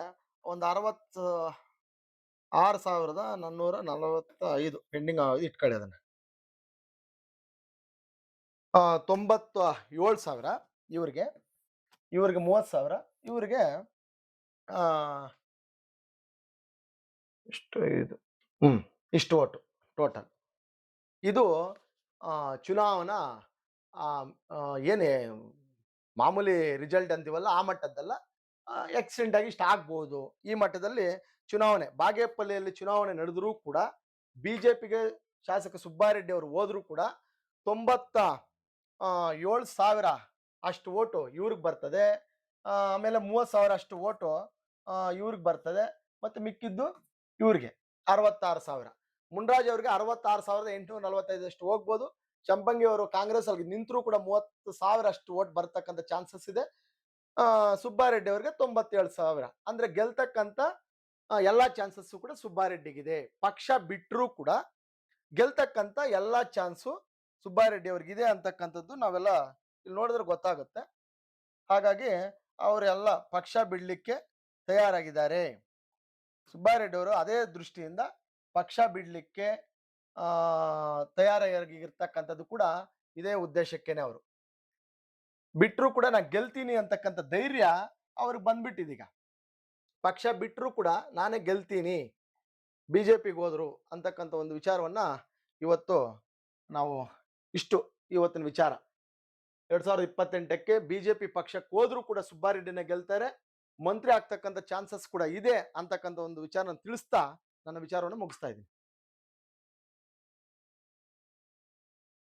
ಒಂದು 66,445 ಪೆಂಡಿಂಗ್ ಇಟ್ಕೊಳ್ಳಿ ಅದನ್ನ. 97,000 ಇವ್ರಿಗೆ 30,000 ಇವ್ರಿಗೆ ಇಷ್ಟು ಇದು ಇಷ್ಟು ಓಟು ಟೋಟಲ್. ಇದು ಚುನಾವಣಾ ಏನೇ ಮಾಮೂಲಿ ರಿಸಲ್ಟ್ ಅಂತೀವಲ್ಲ ಆ ಮಟ್ಟದ್ದಲ್ಲ. ಎಕ್ಸಿಡೆಂಟ್ ಆಗಿ ಇಷ್ಟ ಆಗ್ಬೋದು. ಈ ಮಟ್ಟದಲ್ಲಿ ಚುನಾವಣೆ ಬಾಗೇಪಲ್ಲಿಯಲ್ಲಿ ಚುನಾವಣೆ ನಡೆದರೂ ಕೂಡ ಬಿಜೆಪಿಗೆ ಶಾಸಕ ಸುಬ್ಬಾರೆಡ್ಡಿ ಅವರು ಹೋದ್ರು ಕೂಡ 97,000 ಅಷ್ಟು ಓಟು ಇವ್ರಿಗೆ ಬರ್ತದೆ. ಆಮೇಲೆ 30,000 ಅಷ್ಟು ಓಟು ಇವ್ರಿಗೆ ಬರ್ತದೆ. ಮತ್ತೆ ಮಿಕ್ಕಿದ್ದು ಇವ್ರಿಗೆ 66,000. ಮುನ್ರಾಜ್ ಅವ್ರಿಗೆ 66,845 ಅಷ್ಟು ಹೋಗ್ಬೋದು. ಚಂಪಂಗಿ ಅವರು ಕಾಂಗ್ರೆಸ್ ಅಲ್ಲಿ ನಿಂತರೂ ಕೂಡ 30,000 ಅಷ್ಟು ಓಟ್ ಬರ್ತಕ್ಕಂಥ ಚಾನ್ಸಸ್ ಇದೆ. ಸುಬ್ಬಾರೆಡ್ಡಿ ಅವರಿಗೆ 97,000 ಅಂದ್ರೆ ಗೆಲ್ತಕ್ಕಂಥ ಎಲ್ಲಾ ಚಾನ್ಸಸ್ ಕೂಡ ಸುಬ್ಬಾರೆಡ್ಡಿಗಿದೆ. ಪಕ್ಷ ಬಿಟ್ಟರೂ ಕೂಡ ಗೆಲ್ತಕ್ಕಂಥ ಎಲ್ಲಾ ಚಾನ್ಸು ಸುಬ್ಬಾರೆಡ್ಡಿ ಅವ್ರಿಗಿದೆ ಅಂತಕ್ಕಂಥದ್ದು ನಾವೆಲ್ಲ ಇಲ್ಲಿ ನೋಡಿದ್ರೆ ಗೊತ್ತಾಗುತ್ತೆ. ಹಾಗಾಗಿ ಅವರೆಲ್ಲ ಪಕ್ಷ ಬಿಡ್ಲಿಕ್ಕೆ ತಯಾರಾಗಿದ್ದಾರೆ. ಸುಬ್ಬಾರೆಡ್ಡಿ ಅವರು ಅದೇ ದೃಷ್ಟಿಯಿಂದ ಪಕ್ಷ ಬಿಡ್ಲಿಕ್ಕೆ ತಯಾರಾಗಿರ್ತಕ್ಕಂಥದ್ದು ಕೂಡ ಇದೇ ಉದ್ದೇಶಕ್ಕೇನೆ. ಅವರು ಬಿಟ್ಟರು ಕೂಡ ನಾ ಗೆಲ್ತೀನಿ ಅಂತಕ್ಕಂಥ ಧೈರ್ಯ ಅವ್ರಿಗೆ ಬಂದ್ಬಿಟ್ಟಿದೀಗ. ಪಕ್ಷ ಬಿಟ್ಟರು ಕೂಡ ನಾನೇ ಗೆಲ್ತೀನಿ, ಬಿಜೆಪಿಗೆ ಹೋದ್ರು ಅಂತಕ್ಕಂಥ ಒಂದು ವಿಚಾರವನ್ನ ಇವತ್ತು ನಾವು ಇವತ್ತಿನ ವಿಚಾರ. 2028ಕ್ಕೆ ಬಿಜೆಪಿ ಪಕ್ಷಕ್ಕೆ ಹೋದ್ರು ಕೂಡ ಸುಬ್ಬಾರೆಡ್ಡಿನೇ ಗೆಲ್ತಾರೆ, ಮಂತ್ರಿ ಆಗ್ತಕ್ಕಂಥ ಚಾನ್ಸಸ್ ಕೂಡ ಇದೆ ಅಂತಕ್ಕಂಥ ಒಂದು ವಿಚಾರನ ತಿಳಿಸ್ತಾ ನನ್ನ ವಿಚಾರವನ್ನು ಮುಗಿಸ್ತಾ ಇದ್ದೀನಿ.